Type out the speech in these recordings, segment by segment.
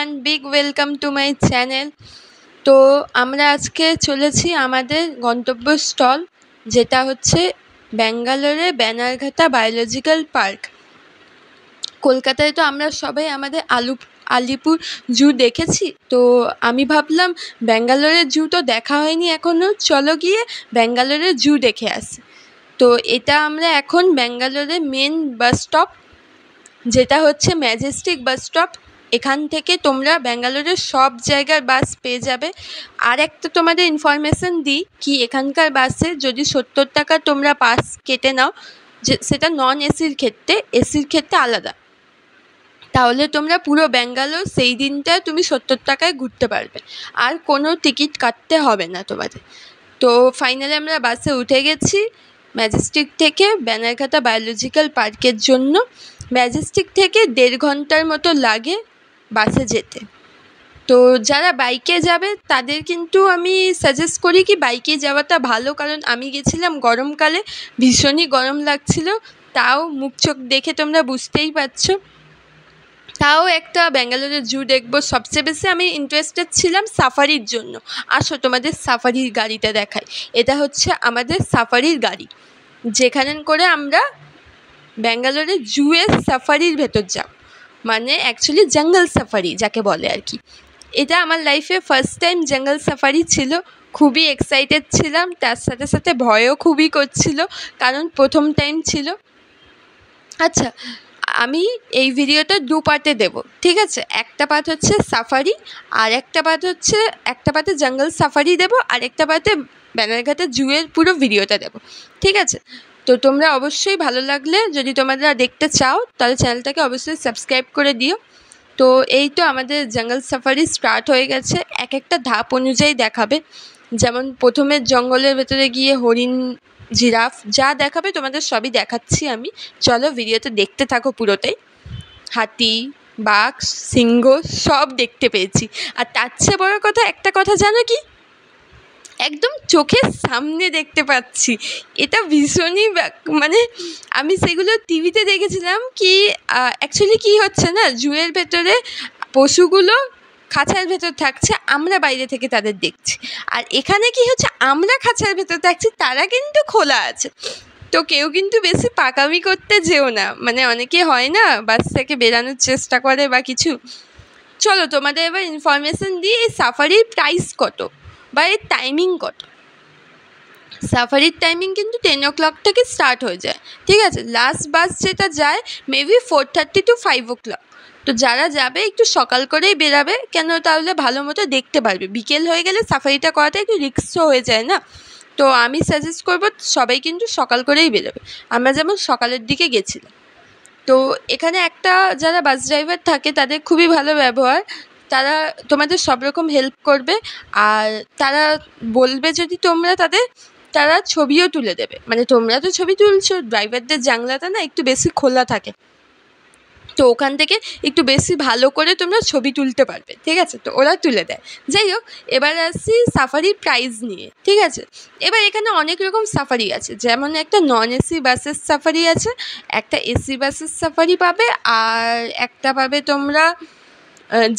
Everyone, big welcome to my channel. তো আমরা আজকে চলেছি আমাদের গন্তব্যস্থল, যেটা হচ্ছে ব্যাঙ্গালোরে ব্যানারঘাটা বায়োলজিক্যাল পার্ক। কলকাতায় তো আমরা সবাই আমাদের আলিপুর জু দেখেছি, তো আমি ভাবলাম ব্যাঙ্গালোরের জু তো দেখা হয়নি এখনও, চলো গিয়ে ব্যাঙ্গালোরের জু দেখে আসি। তো এটা আমরা এখন ব্যাঙ্গালোরের মেন বাস স্টপ, যেটা হচ্ছে ম্যাজেস্টিক বাস স্টপ। এখান থেকে তোমরা ব্যাঙ্গালোরের সব জায়গার বাস পেয়ে যাবে। আর একটা তোমাদের ইনফরমেশান দিই কি, এখানকার বাসে যদি 70 টাকা তোমরা পাস কেটে নাও, যে সেটা নন এসির ক্ষেত্রে, এসির ক্ষেত্রে আলাদা, তাহলে তোমরা পুরো ব্যাঙ্গালোর সেই দিনটা তুমি 70 টাকায় ঘুরতে পারবে, আর কোনো টিকিট কাটতে হবে না তোমাদের। তো ফাইনালি আমরা বাসে উঠে গেছি ম্যাজেস্টিক থেকে ব্যানারঘাটা বায়োলজিক্যাল পার্কের জন্য। ম্যাজেস্টিক থেকে 1.5 ঘন্টার মতো লাগে বাসে যেতে। তো যারা বাইকে যাবে তাদের কিন্তু আমি সাজেস্ট করি কি বাইকে যাওয়াটা ভালো, কারণ আমি গেছিলাম গরমকালে, ভীষণই গরম লাগছিল, তাও মুখ চোখ দেখে তোমরা বুঝতেই পারছো। তাও একটা ব্যাঙ্গালোরের জু দেখবো। সবচেয়ে বেশি আমি ইন্টারেস্টেড ছিলাম সাফারির জন্য। আসো তোমাদের সাফারির গাড়িটা দেখাই। এটা হচ্ছে আমাদের সাফারির গাড়ি, যেখানে করে আমরা ব্যাঙ্গালোরের জুয়ের সাফারির ভেতর যাব, মানে অ্যাকচুয়ালি জঙ্গল সাফারি যাকে বলে আর কি। এটা আমার লাইফে ফার্স্ট টাইম জঙ্গল সাফারি ছিল, খুবই এক্সাইটেড ছিলাম, তার সাথে সাথে ভয়ও খুবই করছিল, কারণ প্রথম টাইম ছিল। আচ্ছা, আমি এই ভিডিওটা 2 পার্টে দেবো, ঠিক আছে? একটা পার্ট হচ্ছে সাফারি, আর একটা পার্টে জঙ্গল সাফারি দেবো, আর একটা পার্টে ব্যানারঘাটা জুয়ের পুরো ভিডিওটা দেবো, ঠিক আছে? তো তোমরা অবশ্যই ভালো লাগলে, যদি তোমরা দেখতে চাও, তাহলে চ্যানেলটাকে অবশ্যই সাবস্ক্রাইব করে দিও। তো এই তো আমাদের জঙ্গল সাফারি স্টার্ট হয়ে গেছে। এক একটা ধাপ অনুযায়ী দেখাবে, যেমন প্রথমে জঙ্গলের ভেতরে গিয়ে হরিণ, জিরাফ যা দেখাবে তোমাদের সবই দেখাচ্ছি আমি। চলো ভিডিওতে দেখতে থাকো পুরোটাই। হাতি, বাঘ, সিংহ সব দেখতে পেয়েছি। আর তার চেয়ে বড় কথা, একটা কথা জানো কি, একদম চোখের সামনে দেখতে পাচ্ছি। এটা ভীষণই মানে আমি সেগুলো টিভিতে দেখেছিলাম কি, অ্যাকচুয়ালি কী হচ্ছে না, জুয়ের ভেতরে পশুগুলো খাঁচার ভেতর থাকছে, আমরা বাইরে থেকে তাদের দেখছি। আর এখানে কি হচ্ছে, আমরা খাঁচার ভেতর থাকছি, তারা কিন্তু খোলা আছে। তো কেউ কিন্তু বেশি পাকামি করতে যেও না, মানে অনেকে হয় না বাস থেকে বেরানোর চেষ্টা করে বা কিছু। চলো তোমাদের এবার ইনফরমেশান দিই, এই সাফারির প্রাইস কত বা এর টাইমিং কত। সাফারির টাইমিং কিন্তু 10 o'clock থেকে স্টার্ট হয়ে যায়, ঠিক আছে? লাস্ট বাস যেটা যায় মেবি 4:30 to 5 o'clock। তো যারা যাবে একটু সকাল করেই বেরাবে, কেন তাহলে ভালো মতো দেখতে পারবে। বিকেল হয়ে গেলে সাফারিটা করাটা একটু রিস্কও হয়ে যায় না। তো আমি সাজেস্ট করবো সবাই কিন্তু সকাল করেই বেরোবে। আমরা যেমন সকালের দিকে গেছিলাম। তো এখানে একটা যারা বাস ড্রাইভার থাকে তাদের খুবই ভালো ব্যবহার, তারা তোমাদের সব রকম হেল্প করবে, আর তারা বলবে যদি তারা ছবিও তুলে দেবে। মানে তোমরা তো ছবি তুলছো, ড্রাইভারদের জানলাটা না একটু বেশি খোলা থাকে, তো ওখান থেকে একটু বেশি ভালো করে তোমরা ছবি তুলতে পারবে, ঠিক আছে? তো ওরা তুলে দেয়। যাই হোক, এবার আসছি সাফারির প্রাইস নিয়ে, ঠিক আছে? এবার এখানে অনেক রকম সাফারি আছে, যেমন একটা নন এসি বাসের সাফারি আছে, একটা এসি বাসের সাফারি পাবে, আর একটা পাবে তোমরা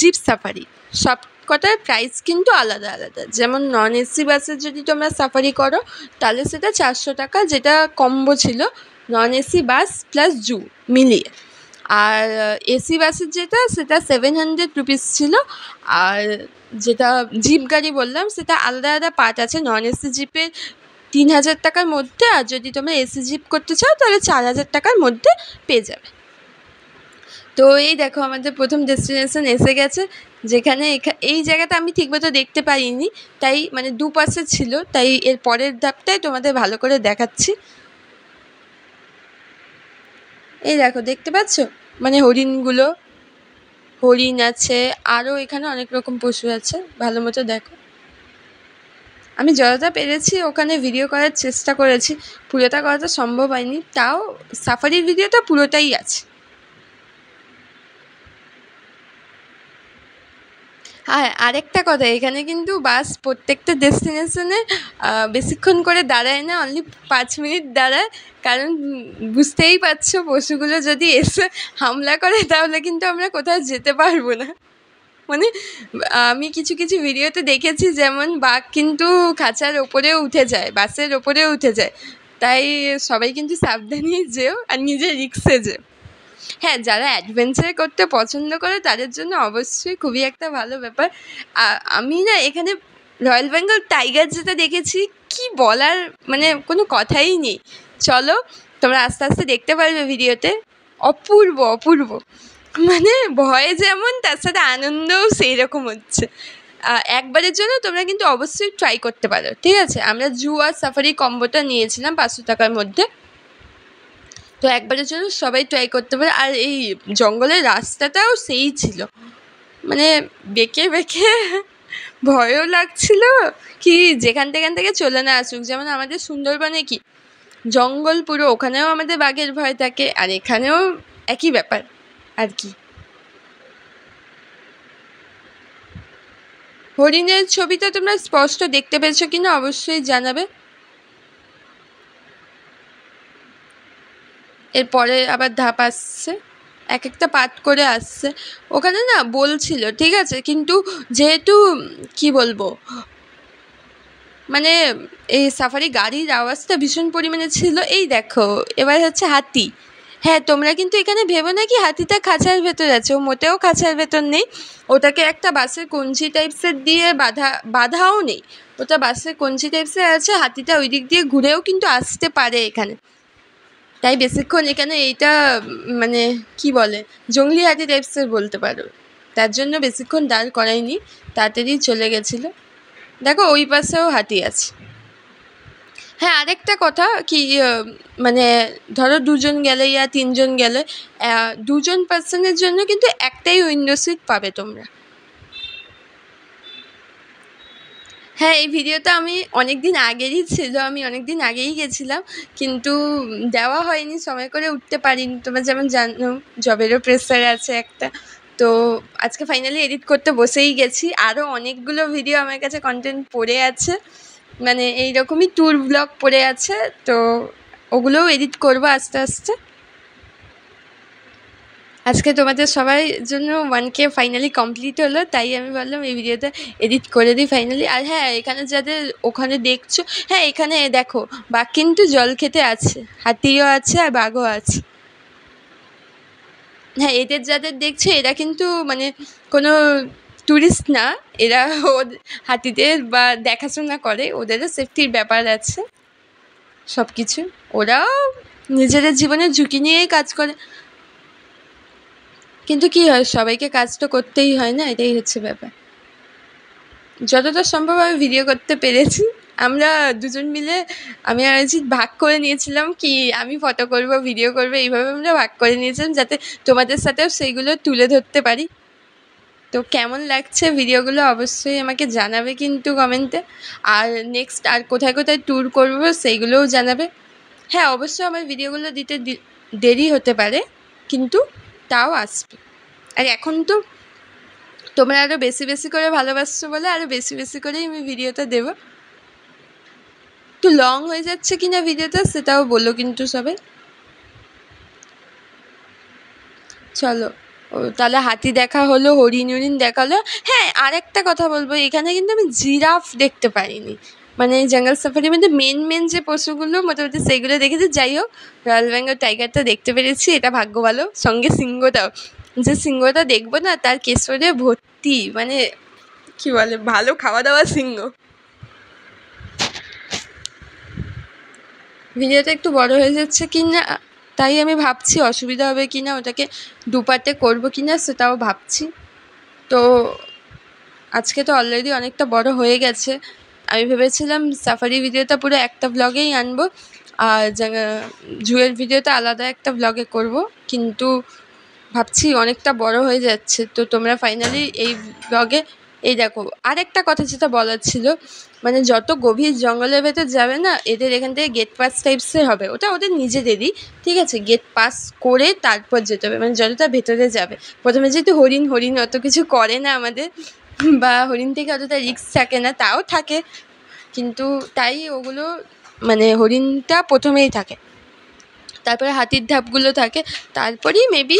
জিপ সাফারি। সব কটার প্রাইস কিন্তু আলাদা আলাদা। যেমন নন এসি বাসের যদি তোমরা সাফারি করো, তাহলে সেটা 400 টাকা, যেটা কম্বো ছিল নন এসি বাস প্লাস জু মিলিয়ে। আর এসি বাসের সেটা 700 রুপিস ছিল। আর যেটা জিপ গাড়ি বললাম, সেটা আলাদা আলাদা পার্ট আছে। নন এসি জিপের 3000 টাকার মধ্যে, আর যদি তোমরা এসি জিপ করতে চাও তাহলে 4000 টাকার মধ্যে পেয়ে যাবে। তো এই দেখো আমাদের প্রথম ডেস্টিনেশন এসে গেছে, যেখানে এই জায়গাটা আমি ঠিকমতো দেখতে পাইনি, তাই মানে দুপাশে ছিল, তাই এর পরের ধাপটাই তোমাদের ভালো করে দেখাচ্ছি। এই দেখো, দেখতে পাচ্ছ মানে হরিণ আছে, আরও এখানে অনেক রকম পশু আছে, ভালো মতো দেখো। আমি যতটা পেরেছি ওখানে ভিডিও করার চেষ্টা করেছি, পুরোটা করাটা সম্ভব হয়নি, তাও সাফারির ভিডিওটা পুরোটাই আছে। হ্যাঁ, আরেকটা কথা, এখানে কিন্তু বাস প্রত্যেকটা ডেস্টিনেশনে বেশিক্ষণ করে দাঁড়ায় না, অনলি 5 মিনিট দাঁড়ায়, কারণ বুঝতেই পারছো পশুগুলো যদি এসে হামলা করে তাহলে কিন্তু আমরা কোথাও যেতে পারবো না। মানে আমি কিছু কিছু ভিডিওতে দেখেছি যেমন বাঘ কিন্তু খাঁচার ওপরেও উঠে যায়, বাসের ওপরেও উঠে যায়। তাই সবাই কিন্তু সাবধানেই যেও আর নিজের রিস্কে যেও। হ্যাঁ, যারা অ্যাডভেঞ্চার করতে পছন্দ করে তাদের জন্য অবশ্যই খুবই একটা ভালো ব্যাপার। আমি না এখানে রয়্যাল বেঙ্গল টাইগার যেটা দেখেছি, কি বলার, মানে কোনো কথাই নেই। চলো, তোমরা আস্তে আস্তে দেখতে পারবে ভিডিওতে, অপূর্ব অপূর্ব। মানে ভয় যেমন, তার সাথে আনন্দও সেই রকম হচ্ছে। একবারের জন্য তোমরা কিন্তু অবশ্যই ট্রাই করতে পারো, ঠিক আছে? আমরা জু আর সাফারি কম্বোটা নিয়েছিলাম 500 টাকার মধ্যে। তো একবারের জন্য সবাই ট্রাই করতে পারে। আর এই জঙ্গলের রাস্তাটাও সেই ছিল, মানে বেঁকে বেঁকে ভয়ও লাগছিল কি যেখান থেকে চলে না আসুক। যেমন আমাদের সুন্দরবনে কি জঙ্গল পুরো, ওখানেও আমাদের বাঘের ভয় থাকে, আর এখানেও একই ব্যাপার আর কি। হরিণের ছবিটা তোমরা স্পষ্ট দেখতে পেয়েছো কিনা অবশ্যই জানাবে। এরপরে আবার ধাপ আসছে, এক একটা পাঠ করে আসছে। ওখানে না বলছিল, ঠিক আছে, কিন্তু যেহেতু কি বলবো, মানে এই সাফারি গাড়ির আওয়াজটা ভীষণ পরিমাণে ছিল। এই দেখো এবার হচ্ছে হাতি। হ্যাঁ, তোমরা কিন্তু এখানে ভেবো না কি হাতিটা খাঁচার ভেতর আছে, ও মোটেও খাঁচার ভেতর নেই। ওটাকে একটা বাসের কঞ্চি টাইপসের দিয়ে বাঁধাও নেই, ওটা বাসের কঞ্চি টাইপসের আছে। হাতিটা ওই দিক দিয়ে ঘুরেও কিন্তু আসতে পারে এখানে। তাই বেশিক্ষণ এখানে এইটা মানে কি বলে, জঙ্গলি হাতি টাইপসের বলতে পারো, তার জন্য বেশিক্ষণ দাঁড় করায়নি, তাড়াতাড়ি চলে গেছিলো। দেখো ওই পাশেও হাতি আছে। হ্যাঁ, আরেকটা কথা কি, মানে ধরো 2জন গেলে ইয়া 3জন গেলে, 2জন পার্সনের জন্য কিন্তু একটাই উইন্ডো সিট পাবে তোমরা। হ্যাঁ, এই ভিডিওটা আমি অনেক দিন আগেরই ছিল, আমি অনেক দিন আগেই গেছিলাম, কিন্তু দেওয়া হয়নি, সময় করে উঠতে পারিনি। তোমরা যেমন জানো জবেরও প্রেসার আছে একটা, তো আজকে ফাইনালি এডিট করতে বসেই গেছি। আরও অনেকগুলো ভিডিও আমার কাছে কন্টেন্ট পড়ে আছে, মানে এইরকমই ট্যুর ব্লগ পড়ে আছে, তো ওগুলোও এডিট করবো আস্তে আস্তে। আজকে তোমাদের সবার জন্য 1K ফাইনালি কমপ্লিট হলো, তাই আমি ভাবলাম এই ভিডিওটা এডিট করে দিই ফাইনালি। আর হ্যাঁ, এখানে যাদের ওখানে দেখছো, হ্যাঁ এখানে দেখো বাঘ কিন্তু জল খেতে আছে, হাতিও আছে আর বাঘও আছে। হ্যাঁ, এদের যাদের দেখছে এরা কিন্তু মানে কোনো ট্যুরিস্ট না, এরা হাতিদের বা দেখাশোনা করে, ওদেরও সেফটির ব্যাপার আছে সব কিছু। ওরাও নিজেদের জীবনের ঝুঁকি নিয়েই কাজ করে, কিন্তু কি হয়, সবাইকে কাজ তো করতেই হয় না, এটাই হচ্ছে ব্যাপার। যতটা সম্ভব আমি ভিডিও করতে পেরেছি। আমরা 2জন মিলে, আমি আর অরিজিৎ ভাগ করে নিয়েছিলাম কি আমি ফটো করব, ভিডিও করবো, এইভাবে আমরা ভাগ করে নিয়েছিলাম যাতে তোমাদের সাথেও সেইগুলো তুলে ধরতে পারি। তো কেমন লাগছে ভিডিওগুলো অবশ্যই আমাকে জানাবে কিন্তু কমেন্টে। আর নেক্সট আর কোথায় কোথায় ট্যুর করবো সেইগুলোও জানাবে। হ্যাঁ, অবশ্যই আমার ভিডিওগুলো দিতে দেরি হতে পারে, কিন্তু তাও আসবে। আর এখন তো তোমরা আরও বেশি বেশি করে ভালোবাসছো বলে আরও বেশি বেশি করেই আমি ভিডিওটা দেবো। একটু লং হয়ে যাচ্ছে কিনা ভিডিওটা সেটাও বলো কিন্তু সবাই। চলো, তাহলে হাতি দেখা হলো, হরিণ দেখা হলো। হ্যাঁ, আর একটা কথা বলবো, এখানে কিন্তু আমি জিরাফ দেখতে পারিনি। মানে জঙ্গল সাফারির মধ্যে মেন যে পশুগুলো মোটামুটি সেইগুলো দেখেছি। যাই হোক, রয়্যাল বেঙ্গল টাইগারটা দেখতে পেরেছি, এটা ভাগ্য ভালো। সঙ্গে সিংহটাও, যে সিংহটা দেখবো না তার কেশরে ভর্তি, মানে কি বলে, ভালো খাওয়া দাওয়া সিংহ। ভিডিওটা একটু বড় হয়ে যাচ্ছে কি না, তাই আমি ভাবছি অসুবিধা হবে কি না, ওটাকে 2 পার্টে করবো কি না সেটাও ভাবছি। তো আজকে তো অলরেডি অনেকটা বড় হয়ে গেছে। আমি ভেবেছিলাম সাফারি ভিডিওটা পুরো একটা ব্লগেই আনবো, আর জুয়ের ভিডিওটা আলাদা একটা ব্লগে করব, কিন্তু ভাবছি অনেকটা বড় হয়ে যাচ্ছে। তো তোমরা ফাইনালি এই ব্লগে, এই দেখো আরেকটা কথা যেটা বলার ছিল, মানে যত গভীর জঙ্গলের ভেতর যাবে না, এদের এখান থেকে গেট পাস টাইপসের হবে, ওটা ওদের নিজেদেরই, ঠিক আছে? গেট পাস করে তারপর যেতে হবে, মানে যতটা ভেতরে যাবে। প্রথমে যেহেতু হরিণ অত কিছু করে না আমাদের, বা হরিণ থেকে অতটা রিস্ক থাকে না, তাও থাকে, কিন্তু তাই ওগুলো মানে হরিণটা প্রথমেই থাকে, তারপরে হাতির ধাপগুলো থাকে, তারপরেই মেবি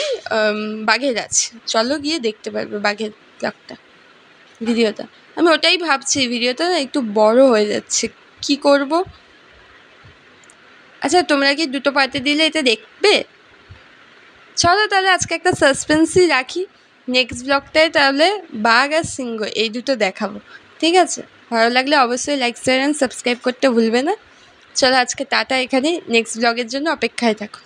বাঘের আছে। চলো গিয়ে দেখতে পারবে বাঘের ব্লগটা, ভিডিওটা। আমি ওটাই ভাবছি, ভিডিওটা না একটু বড় হয়ে যাচ্ছে, কি করব? আচ্ছা, তোমরা কি দুটো পার্টে দিলে এটা দেখবে? চলো তাহলে আজকে একটা সাসপেন্সই রাখি, নেক্সট ব্লগটায় তাহলে বাঘ আর সিংহ এই দুটো দেখাবো। ঠিক আছে, ভালো লাগলে অবশ্যই লাইক শেয়ার অ্যান্ড সাবস্ক্রাইব করতে ভুলবে না। চলো আজকে টাটা, এখানে নেক্সট ব্লগের জন্য অপেক্ষায় থাকো।